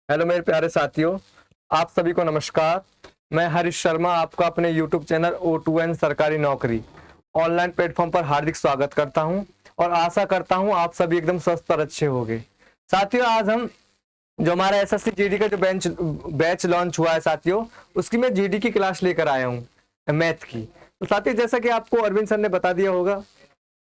Hello मेरे प्यारे साथियों, आप सभी को नमस्कार। मैं हरीश शर्मा आपका अपने YouTube चैनल O2N सरकारी नौकरी ऑनलाइन प्लेटफॉर्म पर हार्दिक स्वागत करता हूं और आशा करता हूं आप सभी एकदम स्वस्थ और अच्छे होंगे। साथियों, आज हम जो हमारा एसएससी जीडी का जो बैच लॉन्च हुआ है साथियों, उसकी मैं जीडी की क्लास लेकर आया हूँ, मैथ की। तो साथियों, जैसा कि आपको अरविंद सर ने बता दिया होगा,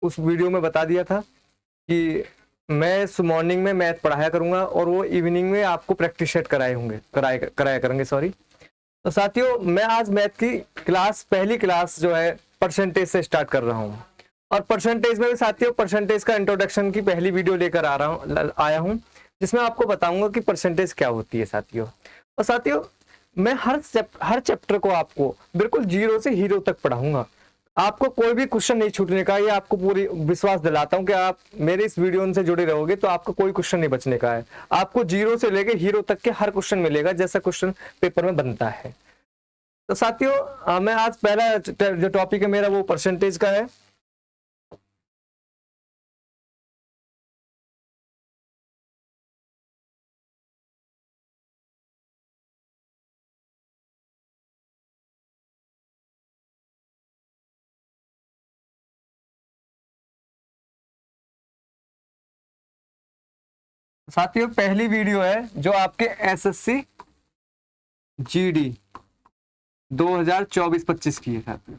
उस वीडियो में बता दिया था कि मैं मॉर्निंग में मैथ पढ़ाया करूंगा और वो इवनिंग में आपको प्रैक्टिस सेट कराया करेंगे, सॉरी। तो साथियों, मैं आज मैथ की पहली क्लास जो है परसेंटेज से स्टार्ट कर रहा हूँ। और परसेंटेज में भी साथियों परसेंटेज का इंट्रोडक्शन की पहली वीडियो लेकर आया हूँ, जिसमें आपको बताऊंगा कि परसेंटेज क्या होती है साथियों। और साथियों, मैं हर चैप्टर को आपको बिल्कुल जीरो से हीरो तक पढ़ाऊंगा। आपको कोई भी क्वेश्चन नहीं छूटने का, ये आपको पूरी विश्वास दिलाता हूं कि आप मेरे इस वीडियो से जुड़े रहोगे तो आपको कोई क्वेश्चन नहीं बचने का है। आपको जीरो से लेके हीरो तक के हर क्वेश्चन मिलेगा, जैसा क्वेश्चन पेपर में बनता है। तो साथियों, मैं आज पहला जो टॉपिक है मेरा वो परसेंटेज का है। साथियों, पहली वीडियो है जो आपके एसएससी जीडी 2024-25 की है साथियों।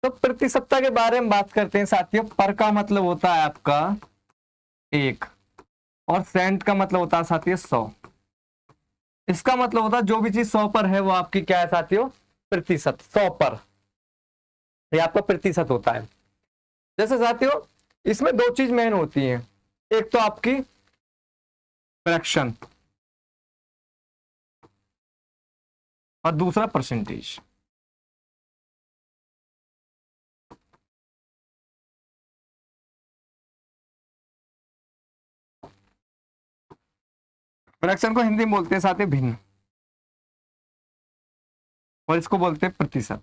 तो प्रति सप्ताह के बारे में बात करते हैं साथियों। पर का मतलब होता है आपका 1 और सेंट का मतलब होता है साथियों 100। इसका मतलब होता है जो भी चीज 100 पर है वो आपकी क्या है साथियों, प्रतिशत। 100 पर ये आपका प्रतिशत होता है। जैसे साथियों, इसमें दो चीज मेन होती हैं, एक तो आपकी फ्रैक्शन और दूसरा परसेंटेज। फ्रैक्शन को हिंदी में बोलते हैं साथियों भिन्न, और इसको बोलते हैं प्रतिशत।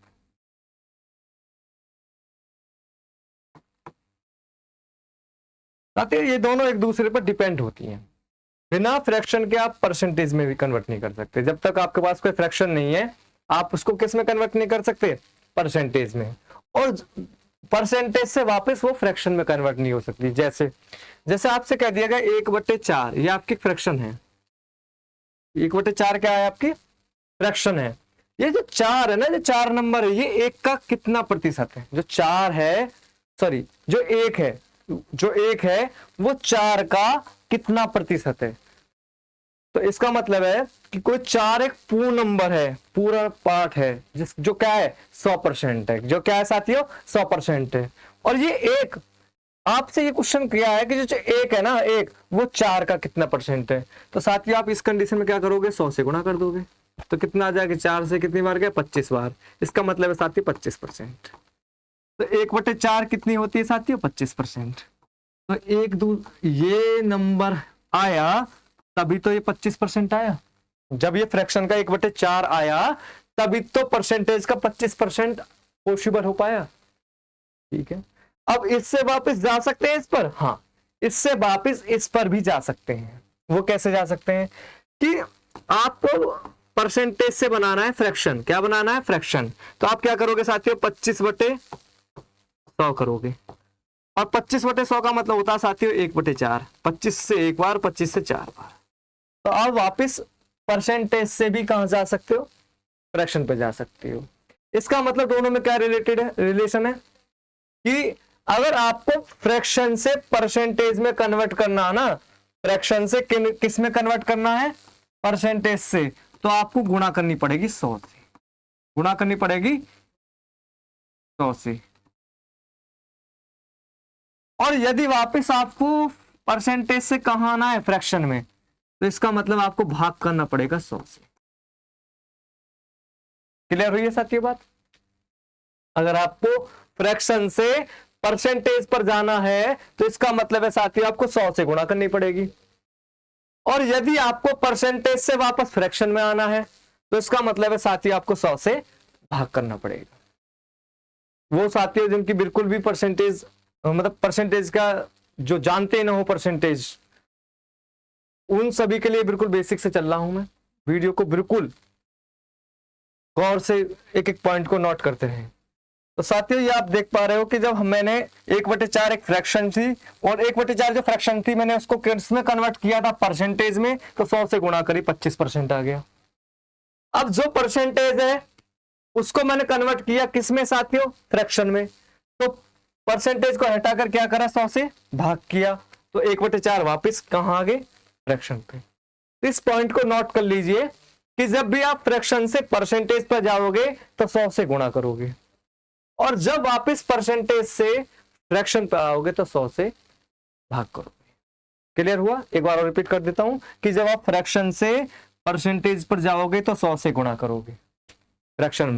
साथियों, ये दोनों एक दूसरे पर डिपेंड होती हैं। बिना फ्रैक्शन के आप परसेंटेज में भी कन्वर्ट नहीं कर सकते। जब तक आपके पास कोई फ्रैक्शन नहीं है, आप उसको किस में कन्वर्ट नहीं कर सकते, परसेंटेज में। और परसेंटेज से वापस वो फ्रैक्शन में कन्वर्ट नहीं हो सकती। जैसे जैसे आपसे कह दिया गया 1/4, ये आपकी फ्रैक्शन है। 1/4 क्या है, आपकी फ्रैक्शन है। ये जो 4 है ना, जो 4 नंबर है, ये 1 का कितना प्रतिशत है? जो 4 है, सॉरी, जो 1 है, जो 1 है वो 4 का कितना प्रतिशत है? तो इसका मतलब है कि कोई 4 एक पूर्ण नंबर है, पूरा पार्ट है, जो क्या है 100% है। जो क्या है साथियों, 100% है। और ये एक आपसे ये क्वेश्चन किया है कि जो 1 है ना, 1 वो 4 का कितना परसेंट है। तो साथियों, आप इस कंडीशन में क्या करोगे, 100 से गुणा कर दोगे। तो कितना आ जाएगा, 4 से कितनी बार गया, 25 बार। इसका मतलब है साथियों 25%। तो 1/4 कितनी होती है साथियों, 25%। तो ये नंबर आया तभी तो ये 25% आया। जब ये फ्रैक्शन का 1/4 आया तभी तो परसेंटेज का 25% पॉसिबल हो पाया। ठीक है, अब इससे वापस जा सकते हैं इस पर, हाँ, इससे वापस इस पर भी जा सकते हैं। वो कैसे जा सकते हैं कि आपको परसेंटेज से बनाना है फ्रैक्शन। क्या बनाना है, फ्रैक्शन। तो आप क्या करोगे साथियों, 25/100 करोगे। और 25/100 का मतलब होता है साथियों 1/4। 25 से एक बार, 25 से 4 बार। तो आप वापस परसेंटेज से भी कहां जा सकते हो, फ्रैक्शन पे जा सकते हो। इसका मतलब दोनों में क्या रिलेटेड है, रिलेशन है कि अगर आपको फ्रैक्शन से परसेंटेज में कन्वर्ट करना है ना, फ्रैक्शन से किस में कन्वर्ट करना है, परसेंटेज से, तो आपको गुणा करनी पड़ेगी 100 से। गुणा करनी पड़ेगी 100 से। और यदि वापस आपको परसेंटेज से कहां आना है, फ्रैक्शन में, तो इसका मतलब आपको भाग करना पड़ेगा 100 से। क्लियर हुई है साथियों बात? अगर आपको फ्रैक्शन से परसेंटेज पर जाना है तो इसका मतलब है साथियों आपको 100 से गुणा करनी पड़ेगी। और यदि आपको परसेंटेज से वापस फ्रैक्शन में आना है तो इसका मतलब है साथियों आपको 100 से भाग करना पड़ेगा। वो साथियों जिनकी बिल्कुल भी परसेंटेज, मतलब परसेंटेज का जो जानते ना हो परसेंटेज, उन सभी के लिए बिल्कुल बेसिक से चल रहा हूं मैं, वीडियो को बिल्कुल गौर से एक एक पॉइंट को नोट करते रहे। तो साथियों ये आप देख पा रहे हो कि जब मैंने 1/4 एक फ्रैक्शन थी, और 1/4 जो फ्रैक्शन थी मैंने उसको किस में कन्वर्ट किया था, परसेंटेज में, तो 100 से गुणा करी 25% आ गया। अब जो परसेंटेज है उसको मैंने कन्वर्ट किया किस में साथियों, फ्रैक्शन में, तो परसेंटेज को हटाकर क्या करा, 100 से भाग किया, तो 1/4 वापस कहां आ गए, फ्रैक्शन पे। इस पॉइंट को नोट कर लीजिए कि जब भी आप फ्रैक्शन से परसेंटेज पर जाओगे तो 100 से गुणा करोगे, और जब वापस परसेंटेज से फ्रैक्शन पर आओगे तो 100 से भाग करोगे। क्लियर हुआ? एक बार और रिपीट कर देता हूं कि जब आप फ्रैक्शन से परसेंटेज पर जाओगे तो 100 से गुणा करोगे, फ्रैक्शन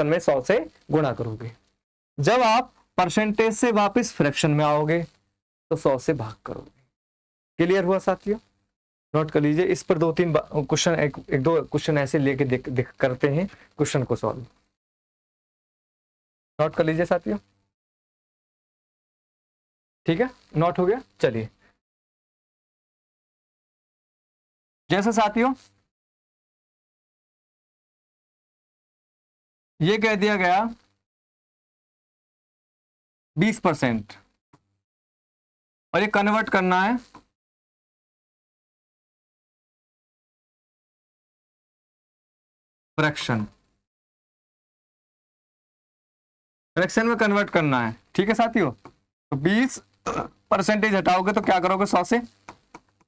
में 100 से गुणा करोगे। जब आप परसेंटेज से वापस फ्रैक्शन में आओगे तो 100 से भाग करोगे। क्लियर हुआ साथियों? नोट कर लीजिए। इस पर 2-3 क्वेश्चन, एक दो क्वेश्चन ऐसे लेके देख करते हैं क्वेश्चन को सॉल्व। नोट कर लीजिए साथियों, ठीक है? नोट हो गया? चलिए, जैसे साथियों ये कह दिया गया 20%, और ये कन्वर्ट करना है फ्रैक्शन में कन्वर्ट करना है, ठीक है साथियों? तो 20% हटाओगे तो क्या करोगे, 100 से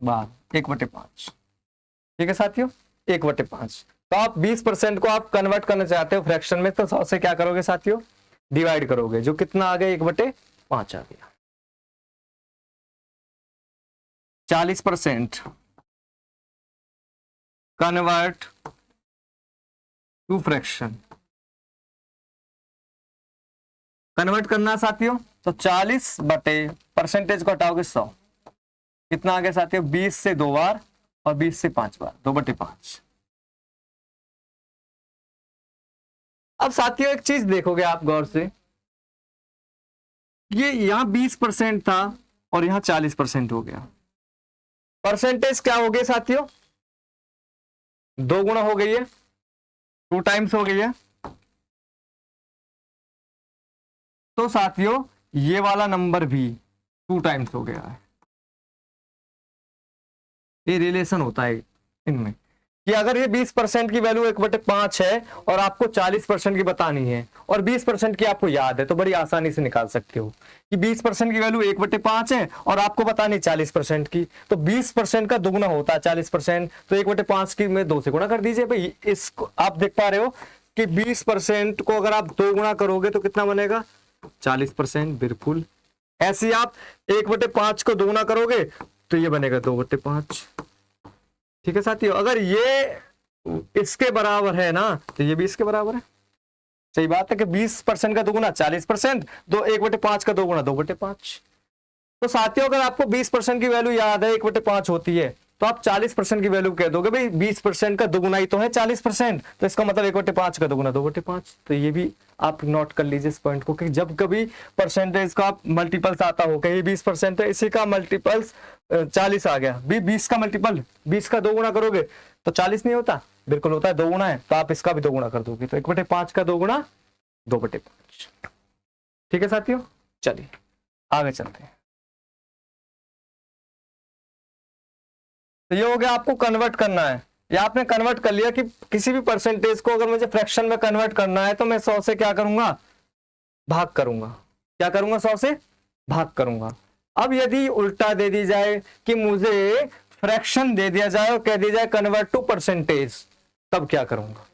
बाहर 1/5, ठीक है साथियों? 1/5। तो आप 20% को आप कन्वर्ट करना चाहते हो फ्रैक्शन में, तो 100 से क्या करोगे साथियों, डिवाइड करोगे, जो कितना आ गया, 1/5 आ गया। 40% कन्वर्ट टू फ्रैक्शन, कन्वर्ट करना है साथियों, तो 40 बटे परसेंटेज को हटाओगे 100, कितना आ गया साथियों, 20 से 2 बार और 20 से 5 बार, 2/5। अब साथियों एक चीज देखोगे आप गौर से, ये यहां 20% था और यहां 40% हो गया, परसेंटेज क्या हो गई साथियों, 2 गुना हो गई है, 2 टाइम्स हो गई है। तो साथियों ये वाला नंबर भी 2 टाइम्स हो गया है। ये रिलेशन होता है इनमें कि अगर ये 20% की वैल्यू 1/5 है और आपको 40% की बतानी है, और 20% की आपको याद है, तो बड़ी आसानी से निकाल सकते हो कि 20% की वैल्यू 1/5 है और आपको बतानी 40% की, तो 20% का दुगुना होता है 40%, तो 1/5 की में 2 से गुणा कर दीजिए भाई। इसको आप देख पा रहे हो कि 20% को अगर आप 2 गुणा करोगे तो कितना बनेगा, 40%, बिल्कुल। ऐसे आप 1/5 को 2 गुना करोगे तो ये बनेगा 2/5, ठीक है साथियों? अगर ये इसके बराबर है ना, तो ये भी इसके बराबर है। सही बात है कि 20% का 2 गुना 40%, तो 1/5 का 2 गुना 2/5। तो साथियों अगर आपको 20% की वैल्यू याद है 1/5 होती है, तो आप 40% की वैल्यू कह दोगे भाई 20% का 2 गुना ही तो है 40%, तो इसका मतलब 1/5 का 2 गुना 2/5। तो ये भी आप नोट कर लीजिए इस पॉइंट को कि जब कभी परसेंटेज का मल्टीपल्स आता हो, कहीं 20% है, इसी का मल्टीपल्स 40 आ गया, 20 का मल्टीपल 20 का 2 गुना करोगे तो 40 नहीं होता, बिल्कुल होता है, 2 गुना है, तो आप इसका भी 2 गुना कर दोगे, तो 1/5 का 2 गुना 2/5। ठीक है साथियों? चलिए आगे चलते हैं। तो ये हो गया, आपको कन्वर्ट करना है, या आपने कन्वर्ट कर लिया कि किसी भी परसेंटेज को अगर मुझे फ्रैक्शन में कन्वर्ट करना है तो मैं 100 से क्या करूंगा, भाग करूंगा। क्या करूंगा, 100 से भाग करूंगा। अब यदि उल्टा दे दी जाए कि मुझे फ्रैक्शन दे दिया जाए और कह दिया जाए कन्वर्ट टू परसेंटेज, तब क्या करूंगा?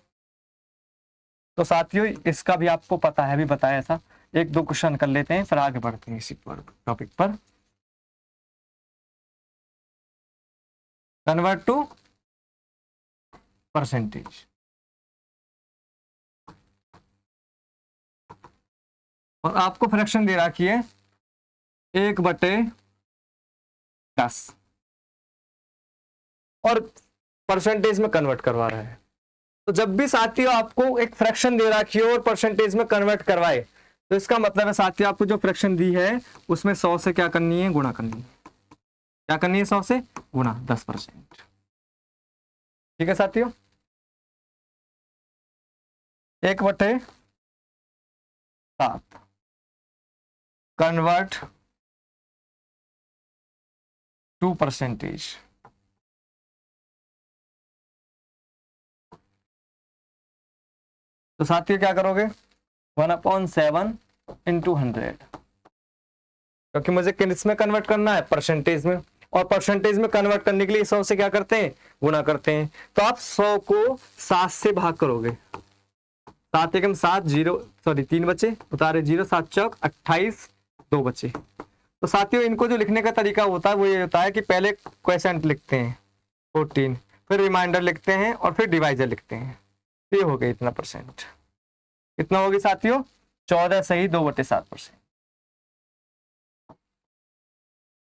तो साथियों इसका भी आपको पता है, भी बताया था, 1-2 क्वेश्चन कर लेते हैं फिर आगे बढ़ते हैं इसी टॉपिक पर। कन्वर्ट टू परसेंटेज, और आपको फ्रैक्शन दे रखी है 1/10 और परसेंटेज में कन्वर्ट करवा रहा है। तो जब भी साथियों आपको एक फ्रैक्शन दे रखी हो और परसेंटेज में कन्वर्ट करवाए, तो इसका मतलब है साथियों आपको जो फ्रैक्शन दी है उसमें 100 से क्या करनी है, गुणा करनी है। क्या करनी है, 100 से गुणा 10%। ठीक है साथियों, 1/7 कन्वर्ट टू परसेंटेज। तो साथियों क्या करोगे, 1/7 इंटू 100, क्योंकि मुझे किस में कन्वर्ट करना है, परसेंटेज में, और परसेंटेज में कन्वर्ट करने के लिए 100 से क्या करते हैं, गुणा करते हैं। तो आप 100 को 7 से भाग करोगे, 7 एकम 7, 0 सॉरी 3 बचे, उतारे 0, 7 चौक 28, 2 बचे। तो साथियों इनको जो लिखने का तरीका होता है वो ये होता है कि पहले क्वेश्चन लिखते हैं 14, फिर रिमाइंडर लिखते हैं और फिर डिवाइजर लिखते हैं। ये हो गया इतना परसेंट। कितना होगी साथियों, 14 सही 2/7%।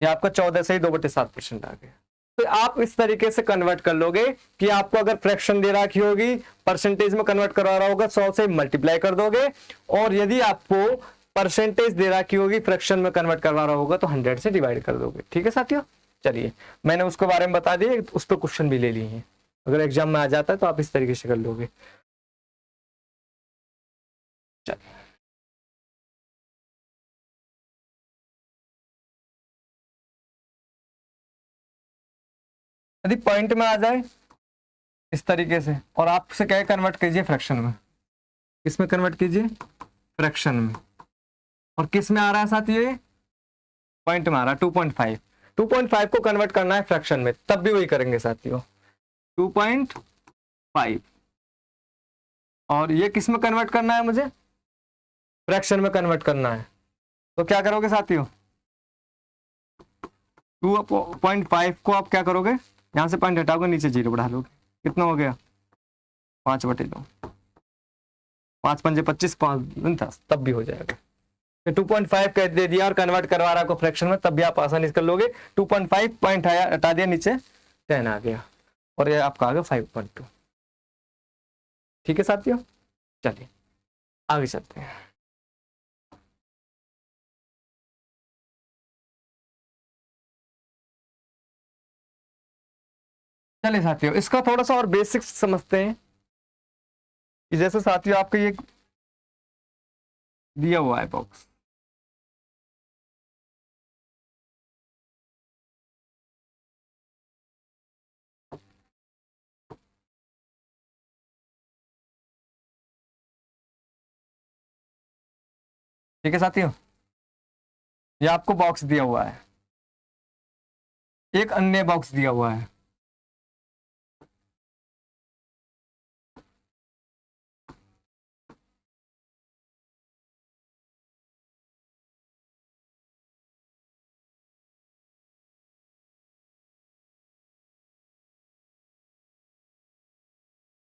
ये आपका 14 सही 2/7% आ गया। तो आप इस तरीके से कन्वर्ट कर लोगे कि आपको अगर फ्रैक्शन दे रखी होगी, परसेंटेज में कन्वर्ट करवा रहा होगा, 100 से मल्टीप्लाई कर दोगे, और यदि आपको परसेंटेज दे रखी होगी, फ्रैक्शन में कन्वर्ट करवा रहा होगा, तो 100 से डिवाइड कर दोगे। ठीक है साथियों, चलिए मैंने उसके बारे में बता दिया, उस पर क्वेश्चन भी ले लिए हैं, अगर एग्जाम में आ जाता है तो आप इस तरीके से कर लोगे। चलिए यदि पॉइंट में आ जाए इस तरीके से, और आपसे क्या कन्वर्ट कीजिए फ्रैक्शन में, किस में कन्वर्ट कीजिए, फ्रैक्शन में, और किस में आ रहा है साथियों, पॉइंट में आ रहा है 2.5। 2.5 को कन्वर्ट करना है फ्रैक्शन में, तब भी वही करेंगे साथियों, 2.5, और ये किस में कन्वर्ट करना है, मुझे फ्रैक्शन में कन्वर्ट करना है। तो क्या करोगे साथियों, 2.5 को आप क्या करोगे, यहां से पॉइंट हटाओगे, नीचे 0 बढ़ा लोगे, कितना हो गया 5/2, 5 पंजे 25, 5 10, तब भी हो जाएगा। 2.5 कह दे दिया और कन्वर्ट करवा रहा को फ्रैक्शन में, तब भी आप आसानी से कर लोगे। 2.5 पॉइंट हटा दिया, नीचे 10 आ गया, और ये आपका आ गया 5.2। ठीक है साथियों, चलिए आगे चलते हैं। चलिए साथियों इसका थोड़ा सा और बेसिक्स समझते हैं कि जैसे साथियों आपको ये दिया हुआ है बॉक्स, ठीक है साथियों, ये आपको बॉक्स दिया हुआ है, एक अन्य बॉक्स दिया हुआ है,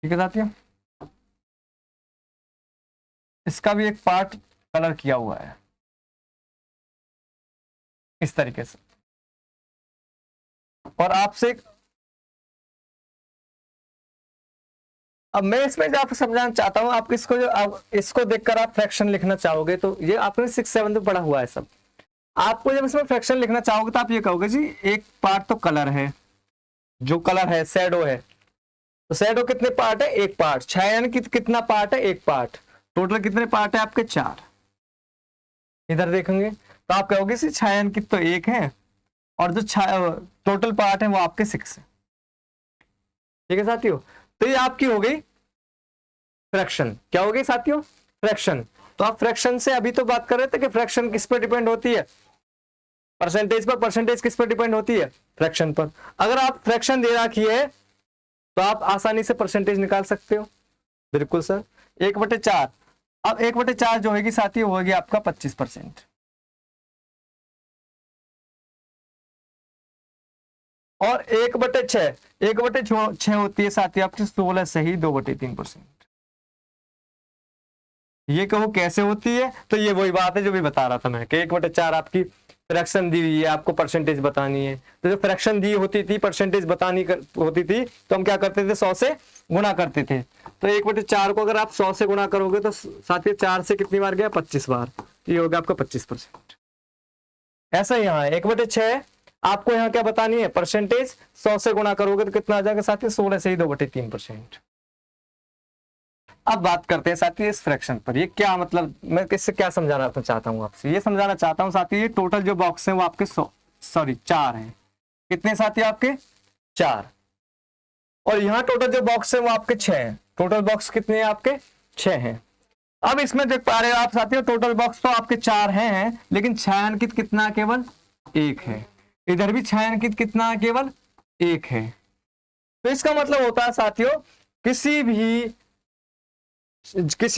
ठीक है साथियों, इसका भी एक पार्ट कलर किया हुआ है इस तरीके से, और आपसे अब मैं इसमें जो आपको समझाना चाहता हूं, आप इसको जो आप इसको देखकर आप फ्रैक्शन लिखना चाहोगे, तो ये आपने 6-7 में पढ़ा हुआ है सब। आपको जब इसमें फ्रैक्शन लिखना चाहोगे तो आप ये कहोगे जी एक पार्ट तो कलर है, जो कलर है शैडो है, तो शैडो कितने पार्ट है, एक पार्ट, छायांकित कितना पार्ट है, एक पार्ट, टोटल कितने पार्ट है आपके 4। इधर देखेंगे तो आप कहोगे सी छायांकित तो एक है, और जो टोटल पार्ट है वो आपके 6 है। ठीक है साथियों, तो ये आपकी हो गई फ्रैक्शन। क्या हो गई साथियों, फ्रैक्शन। तो आप फ्रैक्शन से अभी तो बात कर रहे थे कि फ्रैक्शन किस पर डिपेंड होती है, परसेंटेज पर, परसेंटेज किस पर डिपेंड होती है, फ्रैक्शन पर। अगर आप फ्रैक्शन दे रखी है तो आप आसानी से परसेंटेज निकाल सकते हो। बिल्कुल सर, 1/4। अब 1/4 जो होगी साथियों होगी आपका 25%, और 1/6, 1/6 होती है साथियों आपकी 16 सही 2/3%। ये कहो कैसे होती है, तो ये वही बात है जो भी बता रहा था मैं कि 1/4 आपकी फ्रैक्शन दी हुई है, आपको परसेंटेज बतानी है। तो जो फ्रैक्शन दी होती थी, परसेंटेज बतानी होती थी, तो हम क्या करते थे, 100 से गुणा करते थे। तो 1/4 को अगर आप 100 से गुणा करोगे तो साथियों 4 से कितनी बार गया, 25 बार, ये हो गया आपका 25%। ऐसा ही यहाँ 1/6 आपको यहाँ क्या बतानी है, परसेंटेज। 100 से गुणा करोगे तो कितना आ जाएगा साथियों, 16 से ही 2/3%। अब बात करते हैं साथियों इस फ्रैक्शन पर। ये क्या मतलब, मैं किससे क्या समझाना चाहता हूँ आपसे, ये समझाना चाहता हूँ साथियों, ये टोटल जो बॉक्स है वो आपके 4 हैं। कितने साथियों आपके 4, और यहाँ टोटल जो बॉक्स है वो आपके 6 हैं। टोटल बॉक्स कितने हैं आपके 6 हैं। अब इसमें देख पा रहे हो आप साथियों, टोटल बॉक्स तो आपके 4 हैं, लेकिन छायांकित कितना है, केवल 1 है। इधर भी छायांकित कितना है, केवल 1 है। तो इसका मतलब होता है साथियों, किसी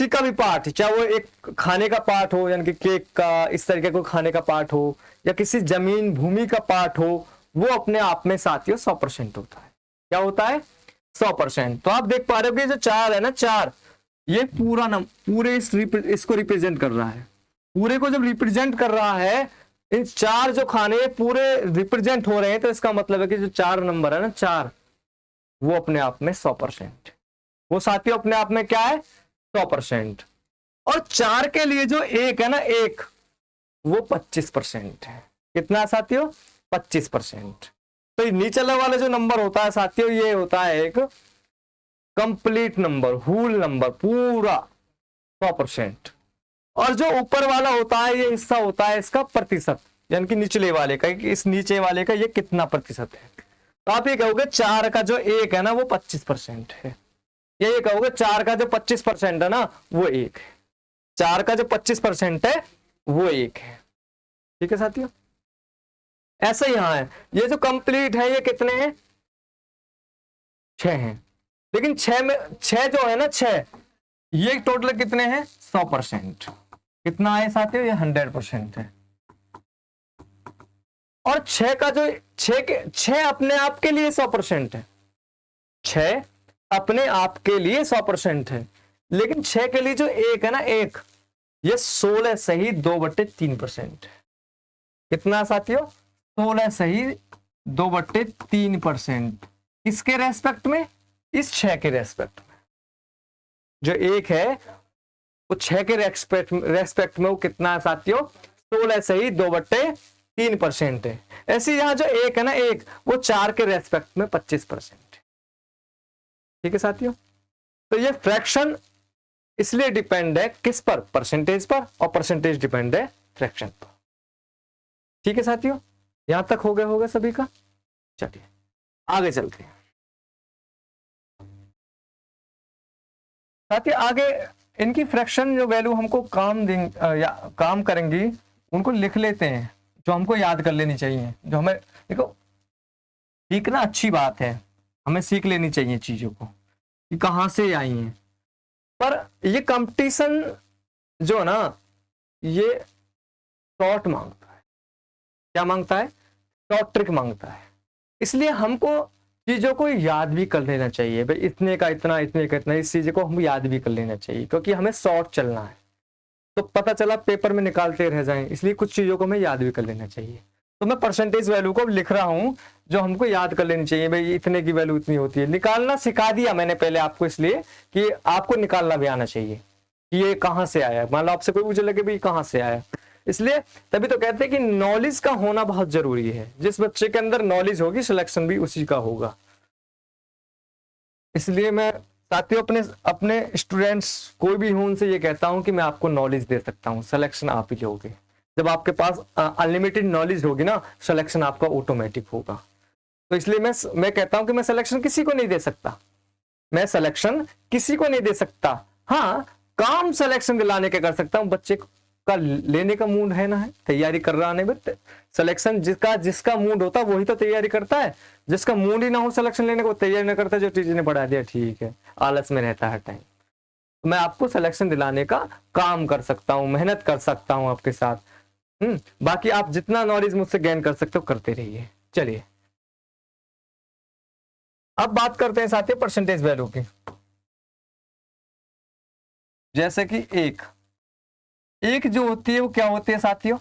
का भी पार्ट, चाहे वो एक खाने का पार्ट हो, यानी कि केक का, इस तरीके को खाने का पार्ट हो, या किसी जमीन भूमि का पार्ट हो, वो अपने आप में साथियों 100% होता है। क्या होता है, 100%। तो आप देख पा रहे हो कि जो 4 है ना, 4 ये पूरे इसको रिप्रेजेंट कर रहा है। पूरे को जब रिप्रेजेंट कर रहा है, इन 4 जो खाने पूरे रिप्रेजेंट हो रहे हैं, तो इसका मतलब है कि जो 4 नंबर है ना, 4, वो अपने आप में 100%, वो साथियों अपने आप में क्या है, 100%। और 4 के लिए जो 1 है ना, 1, वो 25% है। कितना साथियों, 25%। तो नीचे वाला जो नंबर होता है साथियों, ये होता है एक कंप्लीट नंबर, होल नंबर, पूरा 100%। और जो ऊपर वाला होता है, ये हिस्सा होता है इसका प्रतिशत, यानी कि निचले वाले का, इस नीचे वाले का ये कितना प्रतिशत है। तो आप ये कहोगे 4 का जो 1 है ना, वो 25% है। ये कहोगे 4 का जो 25% है ना, वो 1 है। 4 का जो 25% है वो 1 है। ठीक है साथियों, ऐसा ही यहां है। ये जो कंप्लीट है, ये कितने हैं, 6 हैं। लेकिन 6 जो है ना, 6 ये टोटल कितने हैं, 100%। कितना है साथियों, ये 100% है। और 6 का जो 6 अपने आप के लिए 100% है। 6 अपने आप के लिए 100% है। लेकिन 6 के लिए जो 1 है ना, 1, ये 16 सही 2/3% है। कितना साथियों, 16 सही 2/3%। किसके रेस्पेक्ट में, इस 6 के रेस्पेक्ट में। जो 1 है वो 6 के रेस्पेक्ट में वो कितना है साथियों, 16 सही 2/3% है। ऐसे यहां जो 1 है ना, 1, वो 4 के रेस्पेक्ट में 25% है। ठीक है साथियों, तो ये फ्रैक्शन इसलिए डिपेंड है किस पर, परसेंटेज पर, और परसेंटेज डिपेंड है फ्रैक्शन पर। ठीक है साथियों, यहां तक हो गया सभी का। चलिए आगे चलते हैं साथियों। आगे इनकी फ्रैक्शन जो वैल्यू हमको काम देंगे या काम करेंगी, उनको लिख लेते हैं, जो हमको याद कर लेनी चाहिए, जो हमें, देखो सीखना अच्छी बात है, हमें सीख लेनी चाहिए चीजों को कि कहां से आई हैं। पर ये कंपटीशन जो है ना, ये शॉर्ट मांगता है। क्या मांगता है, शॉर्ट ट्रिक मांगता है। इसलिए हमको चीजों को याद भी कर लेना चाहिए, भाई इतने का इतना, इतने का इतना, इस चीज को हम याद भी कर लेना चाहिए, क्योंकि हमें शॉर्ट चलना है। तो पता चला पेपर में निकालते रह जाएं, इसलिए कुछ चीजों को हमें याद भी कर लेना चाहिए। तो मैं परसेंटेज वैल्यू को लिख रहा हूं, जो हमको याद कर लेनी चाहिए, भाई इतने की वैल्यू इतनी होती है। निकालना सिखा दिया मैंने पहले आपको, इसलिए कि आपको निकालना भी आना चाहिए कि ये कहां से आया। मान लो आपसे कोई पूछे लगे भाई कहां से आया, इसलिए तभी तो कहते हैं कि नॉलेज का होना बहुत जरूरी है। जिस बच्चे के अंदर नॉलेज होगी, सिलेक्शन भी उसी का होगा। इसलिए मैं साथियों अपने स्टूडेंट्स कोई भी हूं, उनसे ये कहता हूं कि मैं आपको नॉलेज दे सकता हूं, सिलेक्शन आप ही लोगे। जब आपके पास अनलिमिटेड नॉलेज होगी ना, सिलेक्शन आपका ऑटोमेटिक होगा। तो इसलिए मैं कहता हूं कि मैं सिलेक्शन किसी को नहीं दे सकता, मैं सिलेक्शन किसी को नहीं दे सकता। हाँ, काम सिलेक्शन दिलाने के कर सकता हूं। बच्चे का लेने का मूड है ना, है तैयारी कर रहा है, बट सिलेक्शन जिसका मूड होता है वही तो तैयारी करता है। जिसका मूड ही ना हो सिलेक्शन लेने को, तैयारी ना करता, जो टीचर ने पढ़ा दिया ठीक है, आलस में रहता है टाइम। मैं आपको सिलेक्शन दिलाने का काम कर सकता हूं, मेहनत कर सकता हूं आपके साथ। बाकी आप जितना नॉलेज मुझसे गेन कर सकते हो करते रहिए। चलिए अब बात करते हैं साथियों परसेंटेज वैल्यू की। जैसे कि एक जो होती है वो क्या होती है साथियों,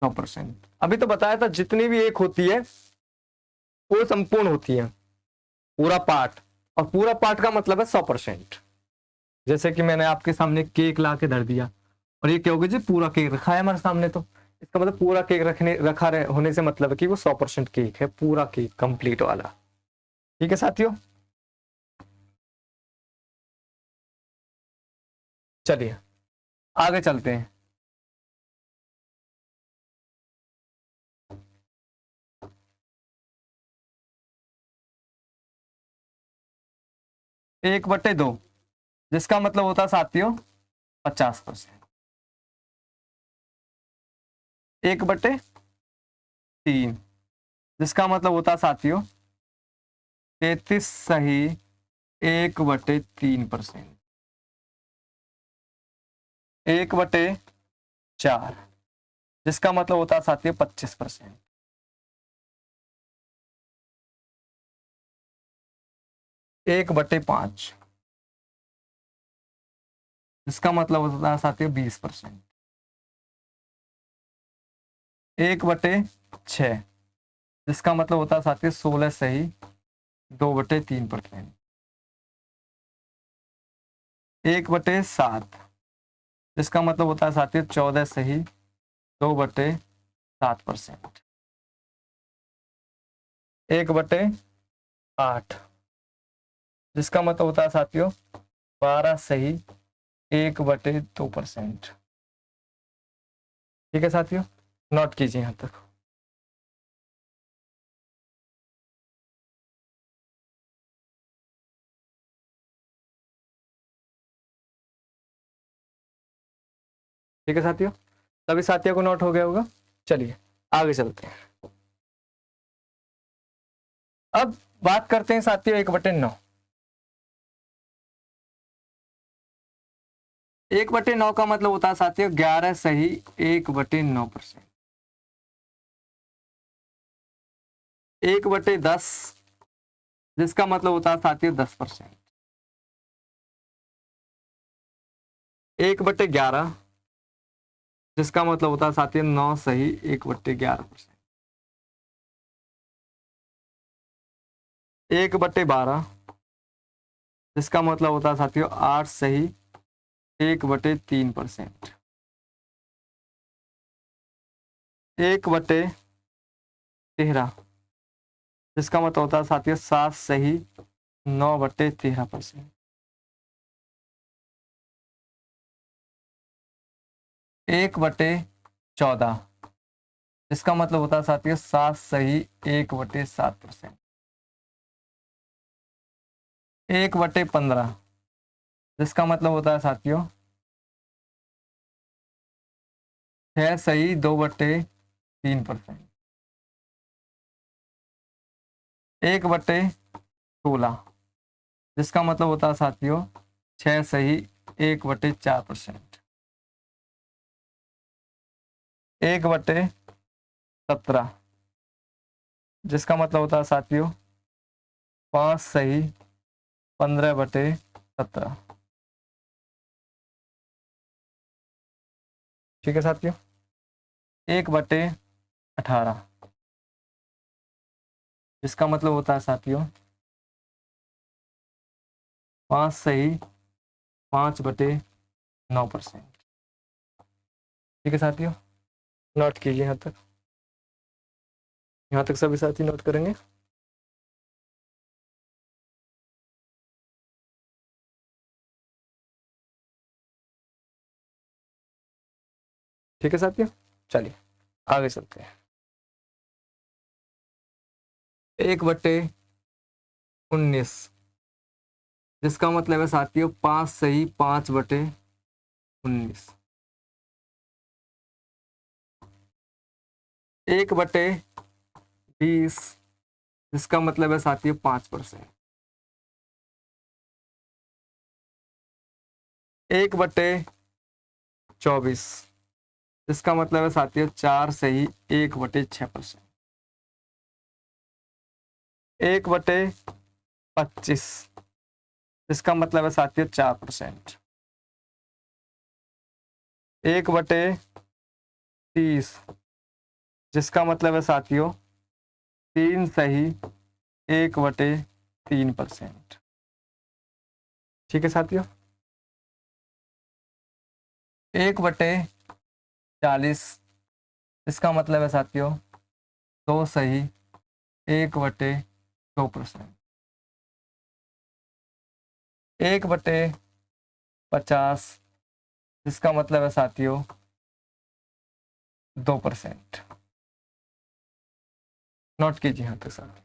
100%। अभी तो बताया था जितनी भी एक होती है वो संपूर्ण होती है, पूरा पार्ट। और पूरा पार्ट का मतलब है 100%। जैसे कि मैंने आपके सामने केक ला के धर दिया, और ये क्या होगा जी, पूरा केक रखा है हमारे सामने, तो इसका मतलब पूरा केक होने से मतलब है कि वो 100% केक है, पूरा केक कंप्लीट वाला। ठीक है साथियों, चलिए आगे चलते हैं। एक बटे दो, जिसका मतलब होता है साथियों 50%। एक बटे तीन, जिसका मतलब होता है साथियों 33 सही 1/3%। एक बटे चार, जिसका मतलब होता है साथियों 25%। एक बटे पांच, जिसका मतलब होता है साथियों 20%। एक बटे छह, जिसका मतलब होता है साथियों 16 सही 2/3%। एक बटे सात, जिसका मतलब होता है साथियों 14 सही 2/7%। एक बटे आठ, जिसका मतलब होता है साथियों 12 सही 1/2%। ठीक है साथियों, नोट कीजिए यहां तक। ठीक है साथियों, सभी साथियों को नोट हो गया होगा। चलिए आगे चलते हैं। अब बात करते हैं साथियों 1/9। 1/9 का मतलब होता है साथियों 11 सही 1/9%। 1/10, जिसका मतलब होता है साथियों 10%। 1/11, जिसका मतलब होता है साथियों 9 सही 1/11%। 1/12, जिसका मतलब होता है साथियों 8 सही 1/3%। 1/13, जिसका मतलब होता है साथियों 7 सही 9/13%। 1/14, जिसका मतलब होता है साथियों 7 सही 1/7%। 1/15, जिसका मतलब होता है साथियों 6 सही 2/3%। 1/16, जिसका मतलब होता है साथियों 6 सही 1/4%। 1/17, जिसका मतलब होता है साथियों 5 सही 15/17। ठीक है साथियों, 1/18, जिसका मतलब होता है साथियों 5 सही 5/9%। ठीक है साथियों, नोट कीजिए यहाँ तक। यहाँ तक सभी साथी नोट करेंगे। ठीक है साथियों, चलिए आगे चलते हैं। 1/19, जिसका मतलब है साथियों 5 सही 5/19। 1/20, जिसका मतलब है साथियों 5%। 1/24, जिसका मतलब है साथियों 4 सही 1/6%। 1/25, जिसका मतलब है साथियों 4%। 1/30, जिसका मतलब है साथियों 3 सही 1/3%। ठीक है साथियों, 1/40, इसका मतलब है साथियों 2 सही 1/2%, 1/50, इसका मतलब है साथियों 2%। नोट कीजिए यहाँ तक साथ।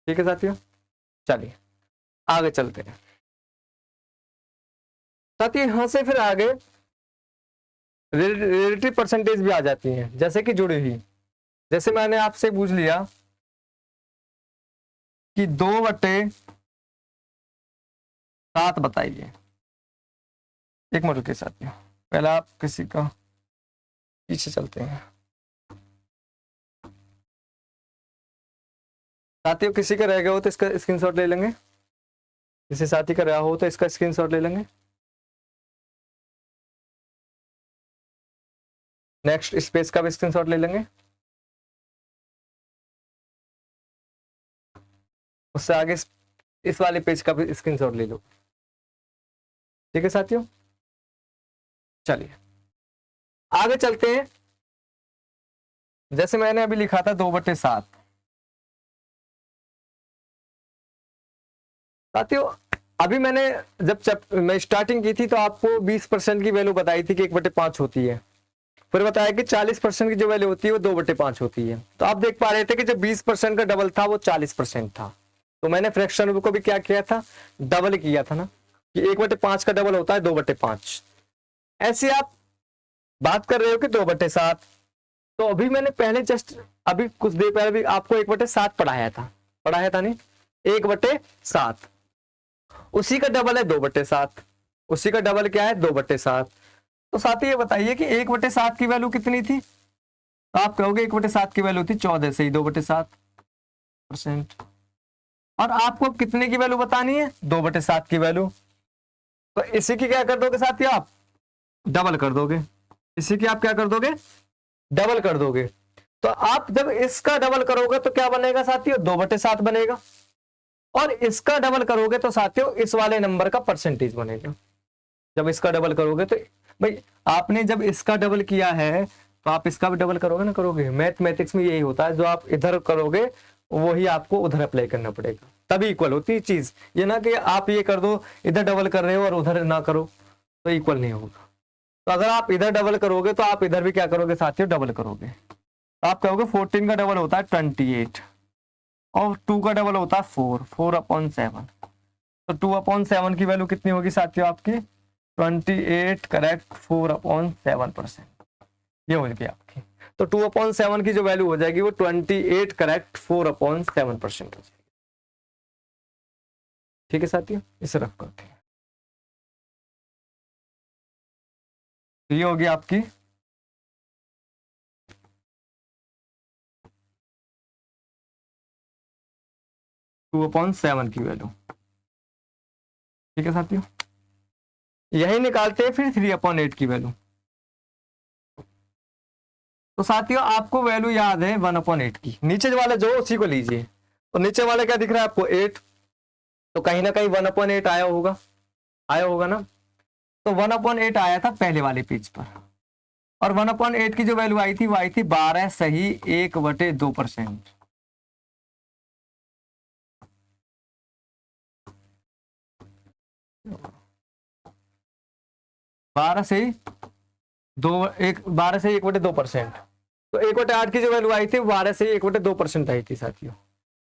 ठीक है साथियों, चलिए आगे चलते हैं साथियों। यहां से फिर आगे रिलेटिव परसेंटेज भी आ जाती हैं, जैसे कि जुड़ी हुई। जैसे मैंने आपसे पूछ लिया कि 2/7 बताइए। एक मिनट के साथियों, पहले आप किसी का पीछे चलते हैं साथियों। किसी का रह गया हो तो इसका स्क्रीनशॉट ले लेंगे, किसी साथी का रहा हो तो इसका स्क्रीनशॉट ले लेंगे। नेक्स्ट स्पेस का भी स्क्रीनशॉट ले लेंगे। उससे आगे इस वाले पेज का भी स्क्रीनशॉट ले लो। ठीक है साथियों, चलिए आगे चलते हैं। जैसे मैंने अभी लिखा था 2/7 साथियों। अभी मैंने जब मैं स्टार्टिंग की थी तो आपको 20% की वैल्यू बताई थी कि 1/5 होती है। फिर बताया कि 40% की जो वैल्यू होती है वो 2/5 होती है। तो आप देख पा रहे थे कि जब 20% का डबल था वो 40% था। तो मैंने फ्रैक्शन को भी क्या किया था, डबल किया था ना, कि 1/5 का डबल होता है 2/5। ऐसे आप बात कर रहे हो कि 2/7। तो अभी मैंने पहले जस्ट अभी कुछ देर पहले भी आपको 1/7 पढ़ाया था नहीं, 1/7 उसी का डबल है 2/7। उसी का डबल क्या है 2/7। तो साथ ही ये बताइए कि 1/7 की वैल्यू कितनी थी। तो आप कहोगे 1/7 की वैल्यू थी 14 से ही 2/7%। और आपको कितने की वैल्यू बतानी है, 2/7 की वैल्यू। तो इसी की क्या कर दोगे साथियों, आप डबल कर दोगे। इसी की आप क्या कर दोगे, डबल कर दोगे। तो आप जब इसका डबल करोगे तो क्या बनेगा साथियों, 2/7 बनेगा। और इसका डबल करोगे तो साथियों इस वाले नंबर का परसेंटेज बनेगा। जब इसका डबल करोगे तो भाई आपने जब इसका डबल किया है तो आप इसका भी डबल करोगे ना, करोगे। मैथमेटिक्स में यही होता है, जो आप इधर करोगे वही आपको उधर अप्लाई करना पड़ेगा, तभी इक्वल होती है चीज। ये ना कि आप ये कर दो, इधर डबल कर रहे हो और उधर ना करो तो इक्वल नहीं होगा। तो अगर आप इधर डबल करोगे तो आप इधर भी क्या करोगे साथियों, डबल करोगे। तो आप कहोगे 14 का डबल होता है 28 और 2 का डबल होता है 4/7। तो 2/7 की वैल्यू कितनी होगी साथियों आपकी, 28 करेक्ट 4/7%। ये हो गई आपकी। तो 2/7 की जो वैल्यू हो जाएगी वो 28 करेक्ट 4/7% हो जाएगी। ठीक है साथियों, इसे रख करते हैं। तो ये होगी आपकी 2/7 की वैल्यू। ठीक है साथियों, यही निकालते हैं फिर 3/8 की वैल्यू। तो साथियों आपको वैल्यू याद है 1/8 की, नीचे वाले जो उसी को लीजिए। तो नीचे वाले क्या दिख रहा है आपको 8, तो कहीं ना कहीं 1/8 आया होगा ना। तो 1/8 आया था पहले वाले पेज पर। और 1/8 की जो वैल्यू आई थी वो आई थी 12 सही 1/2%। 12 से 1/2%। तो 1/8 की जो वैल्यू आई थी 12 से 1/2% आई थी साथियों।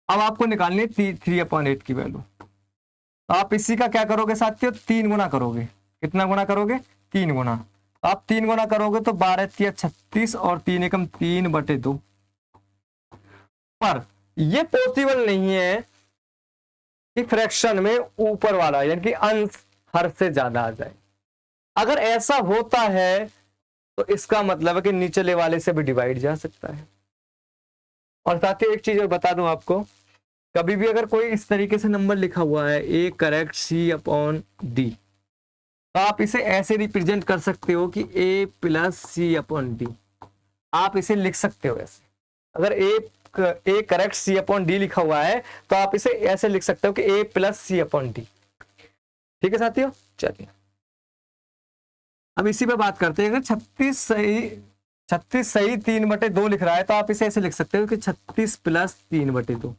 अब आपको निकालनी है 3/8 की वैल्यू। तो आप इसी का क्या करोगे साथियों, 3 गुना करोगे। कितना गुना करोगे, 3 गुना। तो आप 3 गुना करोगे तो 12 36 और 3 एकम 3/2। पर ये पॉसिबल नहीं है कि फ्रैक्शन में ऊपर वाला यानी कि अंश हर से ज्यादा आ जाए। अगर ऐसा होता है तो इसका मतलब है कि निचले वाले से भी डिवाइड जा सकता है। और साथ ही एक चीज और बता दूं आपको, कभी भी अगर कोई इस तरीके से नंबर लिखा हुआ है ए करेक्ट C/D, तो आप इसे ऐसे रिप्रेजेंट कर सकते हो कि A + C/D। आप इसे लिख सकते हो ऐसे। अगर ए करेक्ट C/D लिखा हुआ है तो आप इसे ऐसे लिख सकते हो कि A + C/D। ठीक है साथियों, चलिए अब इसी पे बात करते हैं। अगर 36 सही 3/2 लिख रहा है तो आप इसे ऐसे लिख सकते हो कि 36 प्लस 3/2,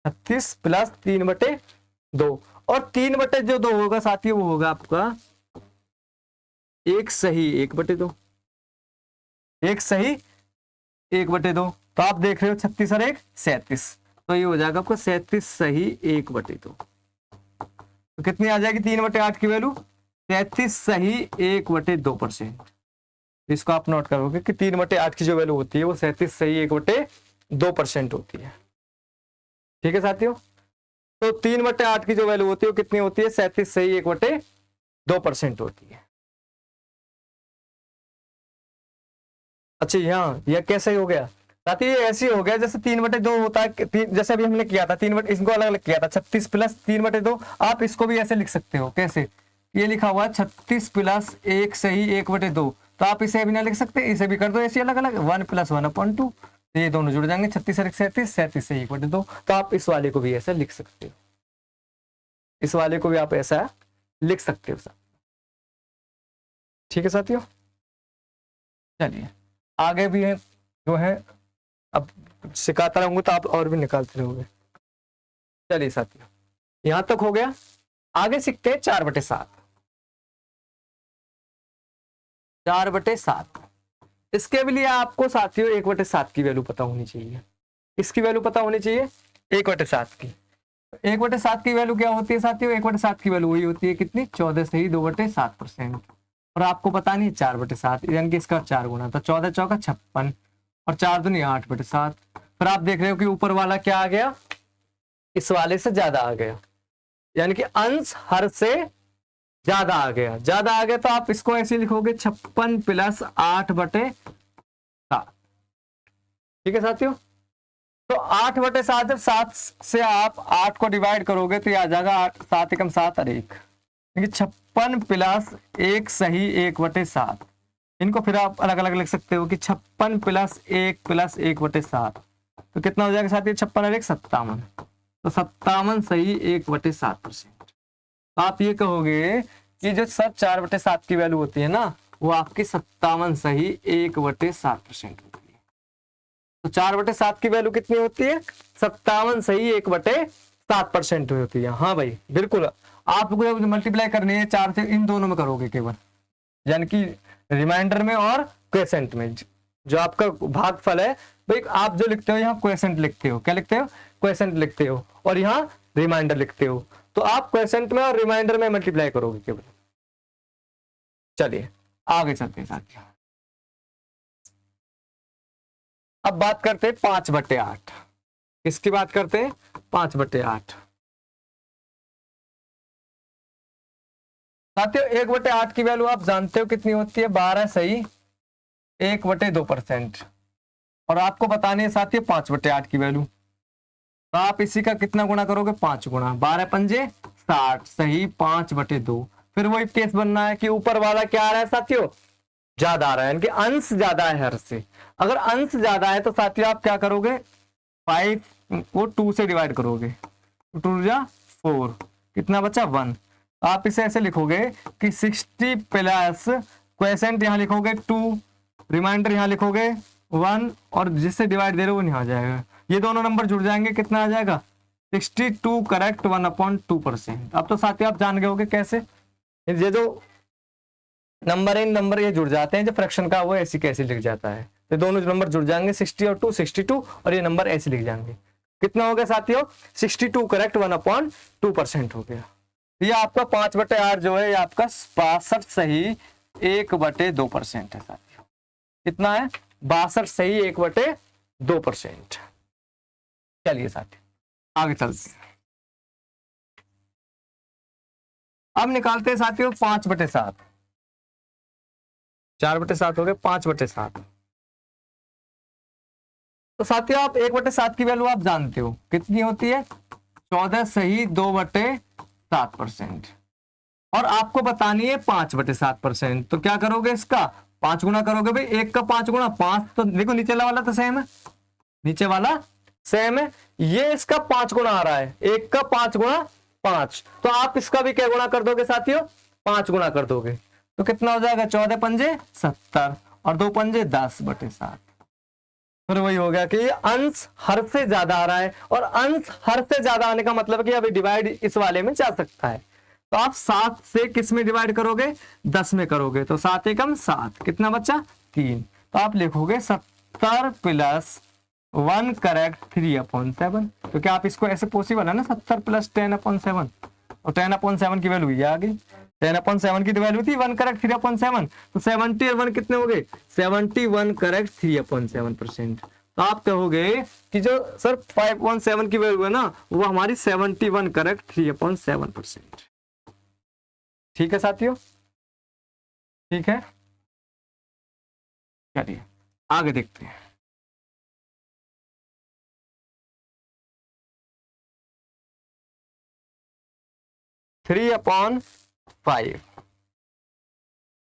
36 प्लस 3/2, और 3/2 होगा साथियों, वो होगा आपका एक सही 1/2, एक सही 1/2। तो आप देख रहे हो 36 और 1 37, तो ये हो जाएगा आपको 37 सही 1/2। तो कितनी आ जाएगी 3/8 की वैल्यू, 33 सही 1/2%। इसको आप नोट करोगे कि 3/8 की जो वैल्यू होती है वो 37 सही 1/2% होती है। ठीक है साथियों, तो 3/8 की जो वैल्यू होती है वो कितनी होती है, 37 सही 1/2% होती है। अच्छा यहाँ यह कैसे हो गया साथियों, ये ऐसे हो गया जैसे 3/2 होता है, जैसे अभी हमने किया था 3/, इसको अलग अलग किया था 36 प्लस 3/2। आप इसको भी ऐसे लिख सकते हो, कैसे, ये लिखा हुआ है 36 प्लस 1 सही 1/2, तो आप इसे भी ना लिख सकते, इसे भी कर दो ऐसे अलग अलग, 1 + 1/2, तो ये दोनों जुड़ जाएंगे, 36 और 1 37, 37 सही 1/2। तो आप इस वाले को भी ऐसा लिख सकते हो, इस वाले को भी आप ऐसा लिख सकते हो। ठीक है साथियों, चलिए आगे भी है जो है, अब सिखाता रहूंगा तो आप और भी निकालते रहोगे। चलिए साथियों यहां तक हो गया, आगे सीखते हैं 4/7। 4/7 इसके लिए आपको साथियों 1/7 की वैल्यू पता होनी चाहिए, इसकी वैल्यू पता होनी चाहिए 1/7 की। 1/7 की वैल्यू क्या होती है साथियों, 1/7 की वैल्यू वही होती है कितनी, 14 सही 2/7%। और आपको पता नहीं 4/7 यानी कि इसका 4 गुना, तो 14 चौका 56 और 4 दूनी 8/7। फिर आप देख रहे हो कि ऊपर वाला क्या आ गया, इस वाले से ज्यादा आ गया, यानी कि अंश हर से ज्यादा आ गया, ज्यादा आ गया, तो आप इसको ऐसे लिखोगे 56 प्लस 8/7। ठीक है साथियों, तो 8/7 जब 7 से आप 8 को डिवाइड करोगे तो ये आ जाएगा 8, 7 एकम 7 और 1, 56 प्लस 1 सही 1/7। इनको फिर आप अलग अलग लिख सकते हो कि 56 प्लस 1 प्लस 1/7, तो कितना हो जाएगा साथियों, 56 और 1 57, तो 57 सही 1/7%। तो आप ये कहोगे कि जो सब 4/7 की वैल्यू होती है ना, वो आपकी 57 सही 1/7% होती है। तो 4/7 की वैल्यू कितनी होती है, 57 सही 1/7% होती है। हाँ भाई बिल्कुल, आपको मल्टीप्लाई करनी है 4 से, इन दोनों में करोगे केवल, यानी कि रिमाइंडर में और क्वेसेंट में, जो आपका भागफल है भाई, आप जो लिखते हो यहाँ क्वेसेंट लिखते हो, क्या लिखते हो, क्वेसेंट लिखते हो, और यहाँ रिमाइंडर लिखते हो, तो आप क्वेसेंट में और रिमाइंडर में मल्टीप्लाई करोगे केवल। चलिए आगे चलते हैं साथियों, अब बात करते हैं 5/8। किसकी बात करते हैं, 5/8। साथियों 1/8 की वैल्यू आप जानते हो कितनी होती है, 12 सही 1/2%। और आपको बतानी है साथियों 5/8 की वैल्यू, तो आप इसी का कितना गुना करोगे, 5 गुना, 12 पंजे 60 सही 5/2। फिर वही केस बनना है कि ऊपर वाला क्या आ रहा है साथियों, ज्यादा आ रहा है, यानी कि अंश ज्यादा है हर से। अगर अंश ज्यादा है तो साथियों आप क्या करोगे, 5 को 2 से डिवाइड करोगे, 2 जा 4, कितना बचा 1। आप इसे ऐसे लिखोगे कि 60 प्लस क्वेसेंट यहाँ लिखोगे 2, रिमाइंडर यहाँ लिखोगे 1, और जिससे डिवाइड दे रहे हो वो यहाँ आ जाएगा, ये दोनों नंबर जुड़ जाएंगे, कितना आ जाएगा 62 करेक्ट 1/2%। अब तो साथियों आप जान गए होगे कैसे, ये जो नंबर इन नंबर ये जुड़ जाते हैं, जो फ्रैक्शन का वो ऐसी कैसे लिख जाता है, तो दोनों नंबर जुड़ जाएंगे 60 और 2, 62, और ये नंबर ऐसे लिख जाएंगे। कितना हो गया साथियों, 62 करेक्ट 1/2% हो गया। ये आपका 5/8 जो है, ये आपका 62 सही 1/2% है साथियों। कितना है, 62 सही 1/2%। चलिए साथियों आगे चलते हैं, अब निकालते हैं साथियों 5/7। 4/7 हो गए, 5/7। तो साथियों आप 1/7 की वैल्यू आप जानते हो कितनी होती है, 14 सही 2/7%। और आपको बतानी है 5/7%, तो क्या करोगे, इसका 5 गुना करोगे भाई, 1 का 5 गुना 5, तो देखो नीचे वाला तो सेम है, नीचे वाला सेम है, ये इसका 5 गुना आ रहा है, 1 का 5 गुना 5, तो आप इसका भी क्या गुणा कर दोगे साथियों, 5 गुणा कर दोगे, तो कितना हो जाएगा, 14 पंजे 70 और 2 पंजे 10/7। फिर वही हो गया कि अंश हर से ज्यादा आ रहा है, और अंश हर से ज्यादा आने का मतलब कि अभी डिवाइड इस वाले में जा सकता है। तो आप 7 से किस में डिवाइड करोगे, 10 में करोगे, तो 7 एकम 7, कितना बच्चा 3। तो आप लिखोगे 70 प्लस 1 करेक्ट 3/7। तो क्या आप इसको ऐसे पॉसिबल है ना, 70 प्लस 10/7, और 10/7 की वैल्यू ये आ गई। 10/7 की वैल्यू थी 1 करेक्ट 3/7, तो 70 और 1 कितने हो गए, 71 करेक्ट 3/7%। तो आप कहोगे कि जो सर 5.7 की वैल्यू है ना, वो हमारी 71 करेक्ट 3/7%। ठीक है साथियों, ठीक है, चलिए आगे देखते हैं। थ्री अपॉन 5,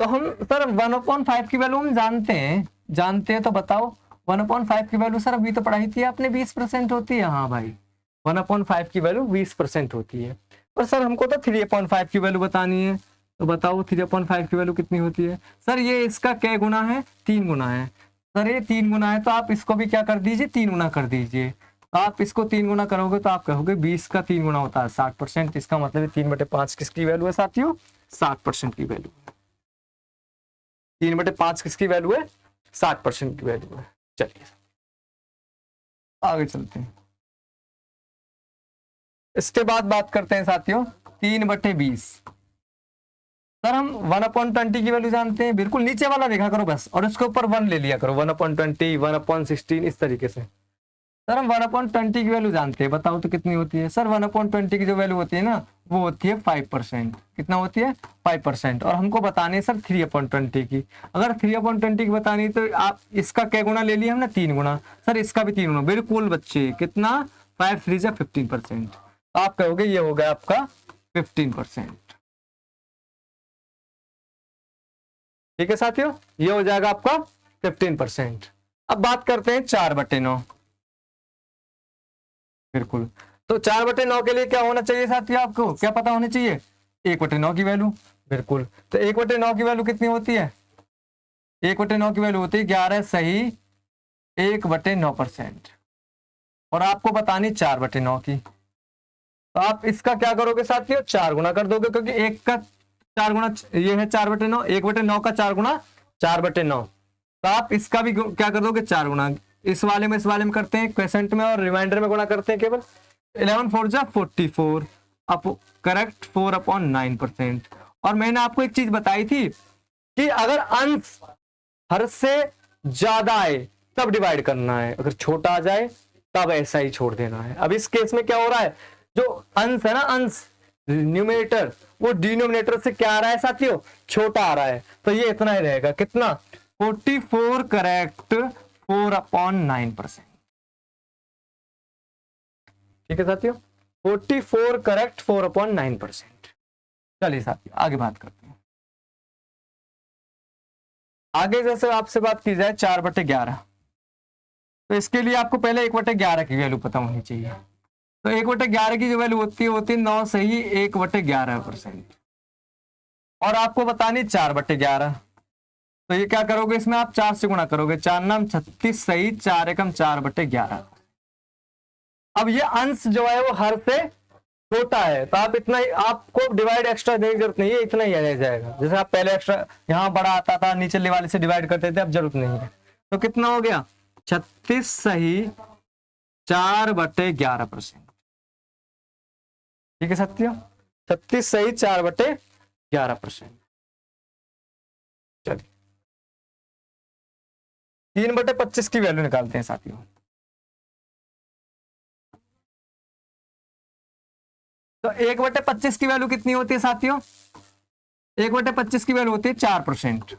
तो हम सर 1/5 की वैल्यू हम जानते हैं तो बताओ 1/5 की वैल्यू सर अभी तो पढ़ाई थी आपने, 20% होती है। हाँ भाई, 1/5 की वैल्यू 20% होती है, पर सर हमको तो 3/5 की वैल्यू बतानी है। तो बताओ 3/5 की वैल्यू कितनी होती है। सर ये इसका क्या गुना है, 3 गुना है। सर ये 3 गुना है, तो आप इसको भी क्या कर दीजिए, 3 गुना कर दीजिए। तो आप इसको 3 गुना करोगे तो आप कहोगे 20 का 3 गुना होता है 60%। इसका मतलब 3/5 किसकी वैल्यू है साथियों, 60% की वैल्यू। 3/5 किसकी वैल्यू है, 60% की वैल्यू है। चलिए आगे चलते हैं। इसके बाद बात करते हैं साथियों 3/20। सर हम 1/20 की वैल्यू जानते हैं, बिल्कुल नीचे वाला देखा करो बस, और उसके ऊपर 1 ले लिया करो, 1/20 1/16 इस तरीके से। सर हम 1/20 की वैल्यू जानते हैं, बताओ तो कितनी होती है। सर 1/20 की जो वैल्यू होती है ना, वो होती है 5%। कितना होती है, 5%। और हमको बतानी है सर 3/20 की। अगर 3/20 की बतानी तो आप इसका क्या गुना ले लिया हमने, 3 गुना। सर इसका भी 3 गुना, बिल्कुल बच्चे, कितना 5 3 जा 15%। तो आप कहोगे ये हो गया आपका 15%। ठीक है साथियों, ये हो जाएगा आपका 15%। अब बात करते हैं 4/9। बिल्कुल, तो 4/9 के लिए क्या होना चाहिए साथियों, आपको क्या पता होनी चाहिए, 1/9 की वैल्यू। बिल्कुल, तो 1/9 की वैल्यू कितनी होती है, 1/9 की वैल्यू होती है 11 सही 1/9%। और आपको बतानी 4/9 की। तो आप इसका क्या करोगे साथियों, 4 गुना कर दोगे, क्योंकि 1 का 4 गुना ये है 4/9, 1/9 का 4 गुना 4/9। तो आप इसका भी क्या कर दोगे, 4 गुना। इस वाले में करते हैं क्वेश्चन में, और रिमाइंडर में गुणा करते हैं केवल। 11 4 जा 44 अप करेक्ट 4/9%। और मैंने आपको एक चीज बताई थी कि अगर अंश हर से ज्यादा आए तब डिवाइड करना है, अगर छोटा आ जाए तब ऐसा ही छोड़ देना है। अब इस केस में क्या हो रहा है, जो अंश है ना, अंश न्यूमरेटर वो डिनोमिनेटर से क्या आ रहा है साथियों, छोटा आ रहा है, तो ये इतना ही रहेगा, कितना 44 करेक्ट 4/9%। ठीक है साथियों, 44 करेक्ट 4/9%। चलिए साथियों आगे बात करते हैं। आगे जैसे आपसे बात की जाए 4/11, तो इसके लिए आपको पहले 1/11 की वैल्यू पता होनी चाहिए। तो 1/11 की जो वैल्यू होती है 9 सही 1/11%। और आपको बतानी 4/11। तो ये क्या करोगे, इसमें आप 4 से गुणा करोगे, 4 नाम 36 सही 4 एकम 4/11। अब ये अंश जो है वो हर से छोटा है, तो आप इतना ही, आपको डिवाइड एक्स्ट्रा देने की जरूरत नहीं है, इतना ही रह जाएगा। जैसे आप पहले एक्स्ट्रा यहाँ बड़ा आता था, नीचे वाले से डिवाइड करते थे, अब जरूरत नहीं है। तो कितना हो गया, 36 सही 4/11%। ठीक है साथियों, 36 सही 4/11%। चलिए 3/25 की वैल्यू निकालते हैं साथियों। तो 1/25 की वैल्यू कितनी होती है साथियों, 1/25 की वैल्यू होती है 4%।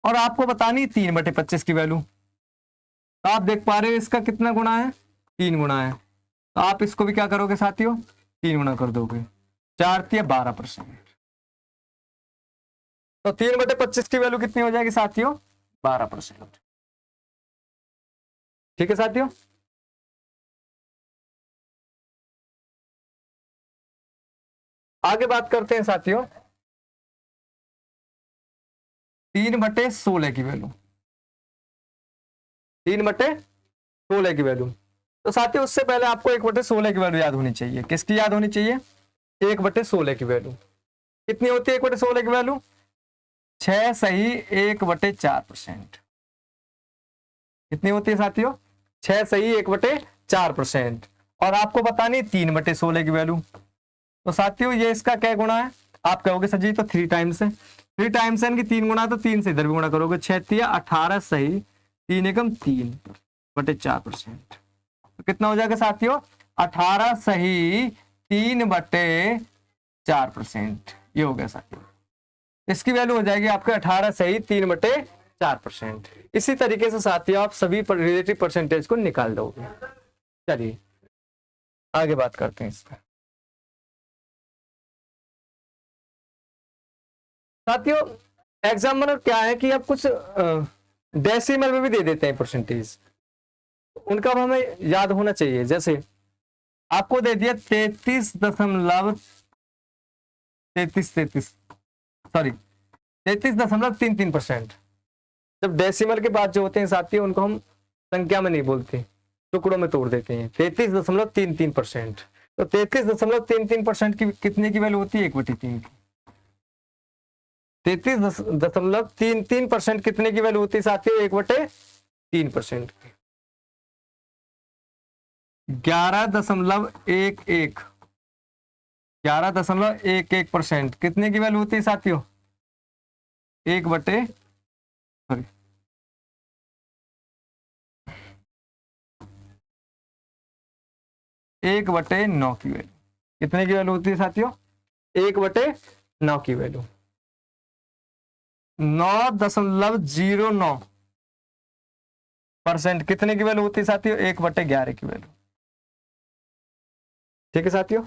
और आपको बतानी 3/25 की वैल्यू। तो आप देख पा रहे हो इसका कितना गुना है, 3 गुना है। तो आप इसको भी क्या करोगे साथियों, 3 गुना कर दोगे, 4×3 = 12%। तो 3/25 की वैल्यू कितनी हो जाएगी साथियों, 12%। ठीक है साथियों। आगे बात करते हैं साथियों 3/16 की वैल्यू, 3/16 की वैल्यू। तो साथियों उससे पहले आपको 1/16 की वैल्यू याद होनी चाहिए। किसकी याद होनी चाहिए? 1/16 की वैल्यू कितनी होती है? 1/16 की वैल्यू 6 सही 1/4%। कितनी होती है साथियों? 6 सही 1/4%। और आपको बतानी 3/16 की वैल्यू। तो साथियों ये इसका क्या गुणा है? आप कहोगे सर जी तो 3 टाइम्स है, 3 टाइम्स है इनकी 3 गुणा, तो 3 से इधर भी गुणा करोगे, 6 18 सही 3 एकम 3/4%। तो कितना हो जाएगा साथियों? 18 सही 3/4%। ये हो गया साथियों, इसकी वैल्यू हो जाएगी आपके 18 सही 3/4%। इसी तरीके से साथियों आप सभी रिलेटिव परसेंटेज को निकाल दोगे। चलिए आगे बात करते हैं इसका। साथियों एग्जाम्पल क्या है कि अब कुछ डेसिमल में भी दे देते हैं परसेंटेज, उनका अब हमें याद होना चाहिए। जैसे आपको दे दिया 33.33%। जब डेसिमल के बाद जो होते हैं साथियों उनको हम संख्या में नहीं बोलते, टुकड़ों में तोड़ देते हैं। 33.33%। तो 33.33% की कितने की वैल्यू होती है? 1/3 की। 33.33% कितने की वैल्यू होती है साथियों? 1/3% की। 11.11% कितने की वैल्यू होती है साथियों? 1/9 की वैल्यू। कितने की वैल्यू होती है साथियों? 1/9 की वैल्यू। 9.09% कितने की वैल्यू होती है साथियों? 1/11 की वैल्यू। ठीक है साथियों,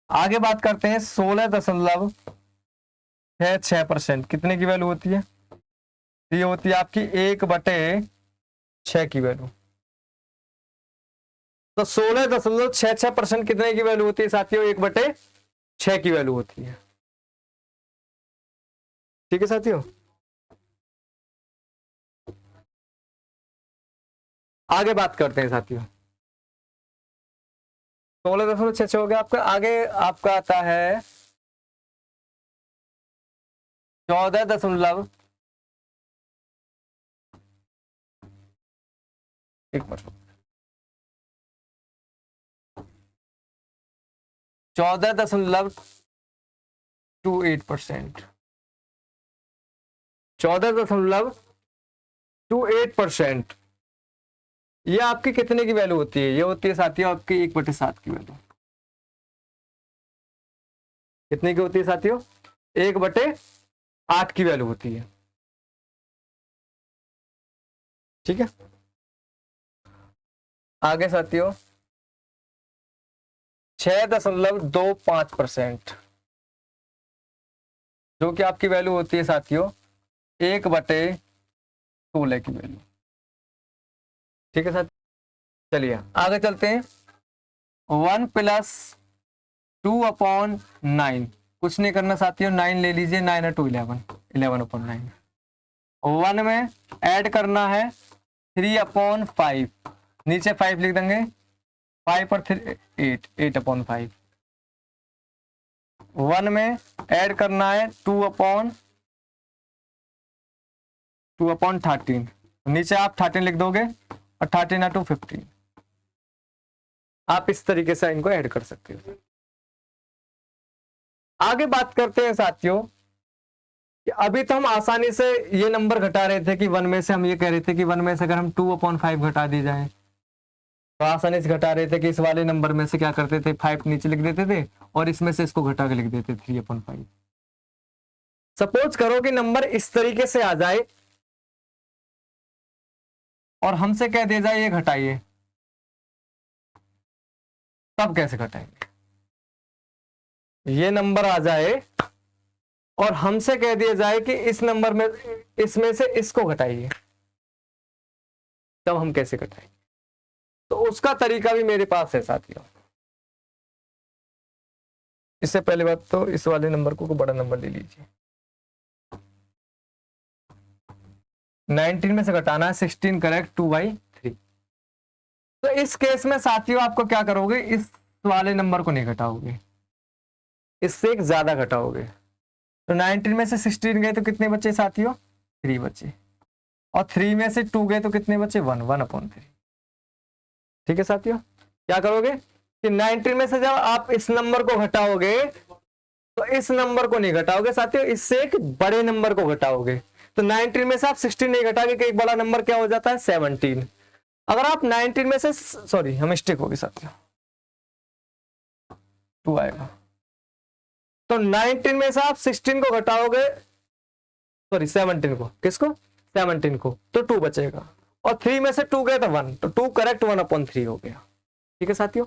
आगे बात करते हैं 16.66% कितने की वैल्यू होती है? ये होती है आपकी 1/6 की वैल्यू। तो 16.66% कितने की वैल्यू होती है साथियों? 1/6 की वैल्यू होती है। ठीक है साथियों, आगे बात करते हैं साथियों। 16.66 हो गया आपका। आगे आपका आता है 14. एक मिनट, 14.28%। 14.28%। ये आपकी कितने की वैल्यू होती है? ये होती है साथियों आपकी 1/7 की वैल्यू। कितने की होती है साथियों? 1/8 की वैल्यू होती है। ठीक है, आगे साथियों 6.25%, जो कि आपकी वैल्यू होती है साथियों 1/16 की वैल्यू। ठीक है साथियों, चलिए आगे चलते हैं। 1 + 2/9, कुछ नहीं करना साथियों, 9 ले लीजिए, 9 2 11, 11/9। 1 में ऐड करना है 3/5, नीचे 5 लिख देंगे, 5 और 3 8, 8/5। 1 में ऐड करना है 2/13, नीचे आप 13 लिख दोगे और 13 × 2 15। आप इस तरीके से इनको ऐड कर सकते हो। आगे बात करते हैं साथियों कि अभी तो हम आसानी से ये नंबर घटा रहे थे कि 1 में से हम ये कह रहे थे कि 1 में से अगर हम 2/5 घटा दी जाए तो आसानी से घटा रहे थे कि इस वाले नंबर में से क्या करते थे, 5 नीचे लिख देते थे और इसमें से इसको घटा के लिख देते 3/5। सपोज करो कि नंबर इस तरीके से आ जाए और हमसे कह दिया जाए ये घटाइए, तब कैसे घटाएंगे? ये नंबर आ जाए और हमसे कह दिया जाए कि इस नंबर में इसमें से इसको घटाइए, तब हम कैसे घटाएंगे? तो उसका तरीका भी मेरे पास है साथियों। इससे पहले बात तो इस वाले नंबर को बड़ा नंबर ले लीजिए। 19 में से घटाना है 16 करेक्ट 2/3। तो इस केस में साथियों आपको क्या करोगे, इस वाले नंबर को नहीं घटाओगे, इससे एक ज्यादा घटाओगे। तो 19 में से 16 गए तो कितने बचे साथियों, 3 बचे, और 3 में से 2 गए तो कितने बचे, 1/3। ठीक है साथियों, क्या करोगे कि 19 में से जब आप इस नंबर को घटाओगे तो इस नंबर को नहीं घटाओगे साथियों, इससे एक बड़े नंबर को घटाओगे। तो 19 में से आप 16 नहीं घटाओगे कि एक बड़ा नंबर क्या हो जाता है, 17। अगर आप 19 में से, सॉरी हम मिस्टेक होगी साथियों, 2 आएगा। तो 19 में से आप 16 को घटाओगे, सॉरी 17 को, किसको, 17 को, तो 2 बचेगा, और 3 में से 2 गए तो 1, तो 2 करेक्ट 1/3 हो गया। ठीक है साथियों,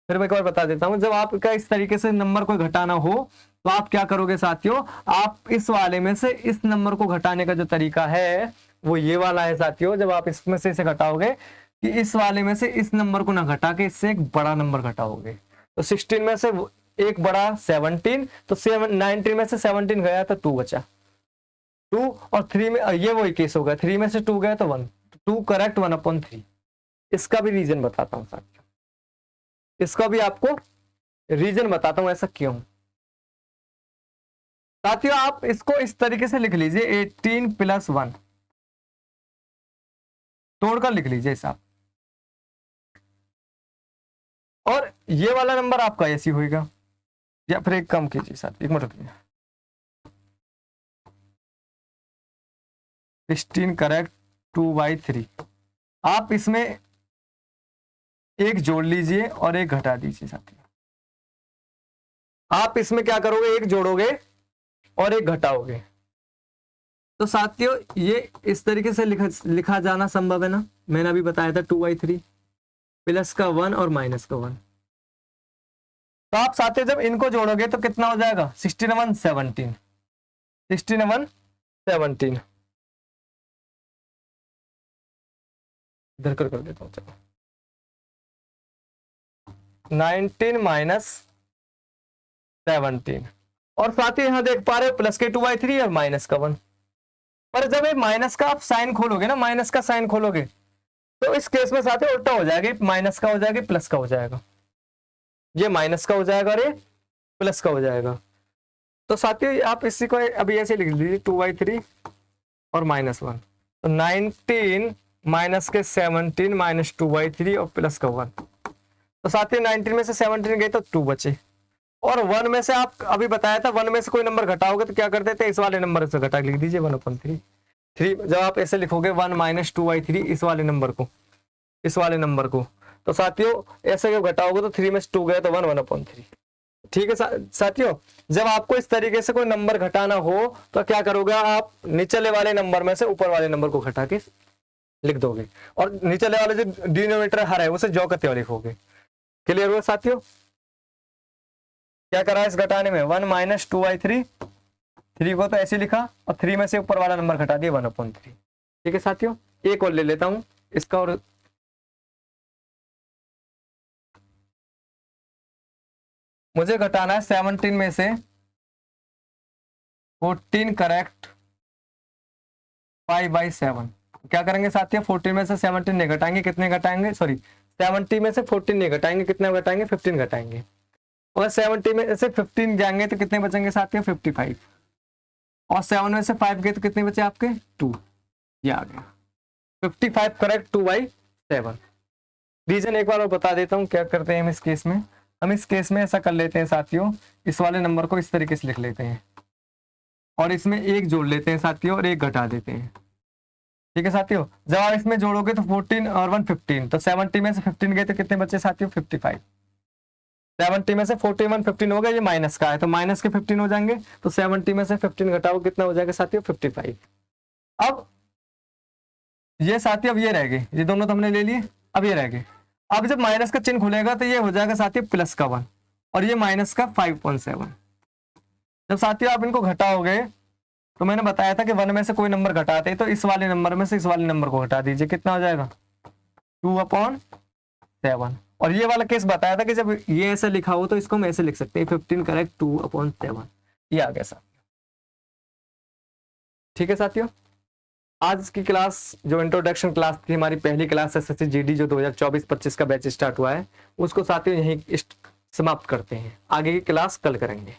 फिर मैं एक बार बता देता हूं, जब आपका इस तरीके से नंबर को घटाना हो तो आप क्या करोगे साथियों, आप इस वाले में से इस नंबर को घटाने का जो तरीका है वो ये वाला है साथियों। जब आप इसमें से इसे घटाओगे कि इस वाले में से इस नंबर को ना घटा के इससे एक बड़ा नंबर घटाओगे, तो 16 में से एक बड़ा 17, तो 19 में से 17 गया तो 2 बचा, 2, और 3 में ये वही केस होगा, 3 में से 2 गया तो 1, 2 करेक्ट 1/3। इसका भी रीजन बताता हूं साथियों, इसका भी आपको रीजन बताता हूं ऐसा क्यों। साथियों आप इसको इस तरीके से लिख लीजिए, 18 + 1 तोड़कर लिख लीजिए हिसाब, और ये वाला नंबर आपका ऐसी होगा, या फिर एक कम कीजिए साथ, एक मिनट रुकिए, 16 करेक्ट 2/3। आप इसमें एक जोड़ लीजिए और एक घटा दीजिए साथियों। आप इसमें क्या करोगे, एक जोड़ोगे और एक घटाओगे। तो साथियों ये इस तरीके से लिखा जाना संभव है ना, मैंने अभी बताया था 2/3 प्लस का 1 और माइनस का 1। तो आप साथियों जब इनको जोड़ोगे तो कितना हो जाएगा, 16 × 1 17, 16 × 1 17, इधर कर देता हूं, चलो 19 - 17, और साथ ही यहां देख पा रहे हो प्लस के 2/3 और माइनस का 1। पर जब ये माइनस का आप साइन खोलोगे ना, माइनस का साइन खोलोगे तो इस केस में साथ ही उल्टा हो जाएगा, माइनस का हो जाएगा प्लस का हो जाएगा, ये माइनस का हो जाएगा और ये प्लस का हो जाएगा। तो साथियों आप इसी को अभी ऐसे लिख लीजिए, 2/3 और -1, तो 19 माइनस के 17 माइनस 2/3 और प्लस का 1। तो साथियों 19 में से 17 गए तो 2 बचे, और 1 में से आप अभी बताया था 1 में से कोई नंबर घटाओगे तो क्या करते थे, इस वाले नंबर से घटा लिख दीजिए 1/3। जब आप ऐसे लिखोगे 1 - 2/3 इस वाले नंबर को, इस वाले नंबर को, तो साथियों ऐसे जब घटाओगे तो 3 में से 2 गए तो 1/3। ठीक है साथियों, जब आपको इस तरीके से कोई नंबर घटाना हो तो क्या करोगे, आप निचले वाले नंबर में से ऊपर वाले नंबर को घटा के लिख दोगे, और निचले वाले जो डिनोमिनेटर हर है उसे जो करते हुए लिखोगे। क्लियर हुआ साथियों, क्या करा इस घटाने में, 1 - 2/3, 3 को तो ऐसे लिखा और 3 में से ऊपर वाला नंबर घटा दिया 1/3। ठीक है साथियों, एक और ले लेता हूं इसका, और मुझे घटाना है 17 में से 14 करेक्ट 5/7। क्या करेंगे साथियों, 14 में से 17 नहीं घटाएंगे, कितने घटाएंगे, सॉरी 70 में से 14 नहीं घटाएंगे, कितने घटाएंगे, 15 घटाएंगे, और 70 में से 15 जाएंगे तो कितने बचेंगे साथियों, 55, और 7 में से 5 गए तो कितने बचे आपके, 2, ये आ गया 55 करेक्ट 2/7। रीजन एक बार और बता देता हूँ क्या करते हैं हम इस केस में, हम इस केस में ऐसा कर लेते हैं साथियों, इस वाले नंबर को इस तरीके से लिख लेते हैं और इसमें एक जोड़ लेते हैं साथियों और एक घटा देते हैं। ठीक है साथियों, जब आप इसमें जोड़ोगे तो 14 और 1 15, तो 70 में से 15 गए तो कितने बचे साथियों, 55। 70 में से 41 15 हो गया, ये माइनस का है तो माइनस के 15 हो जाएंगे, तो 70 में से 15 घटाओ कितना हो जाएगा साथियों, 55। अब ये साथियों अब ये रह गए, ये दोनों तो हमने ले लिए, अब ये रह गए। अब जब माइनस का चिन्ह खुलेगा तो ये हो जाएगा साथियों प्लस का 1 और ये माइनस का 5.7। जब साथियों आप इनको घटाओगे तो मैंने बताया था कि 1 में से कोई नंबर घटाते हैं तो इस वाले नंबर में से इस वाले नंबर को घटा दीजिए, कितना हो जाएगा 2/7, और ये वाला केस बताया था कि जब ये ऐसे लिखा हो तो इसको हम ऐसे लिख सकते हैं 15 करेक्ट 2/7, ये आ गया साथ। ठीक है साथियों, आज की क्लास जो इंट्रोडक्शन क्लास थी, हमारी पहली क्लास एसएससी जीडी जो 2024-25 का बैच स्टार्ट हुआ है, उसको साथियों यहीं समाप्त करते हैं। आगे की क्लास कल करेंगे।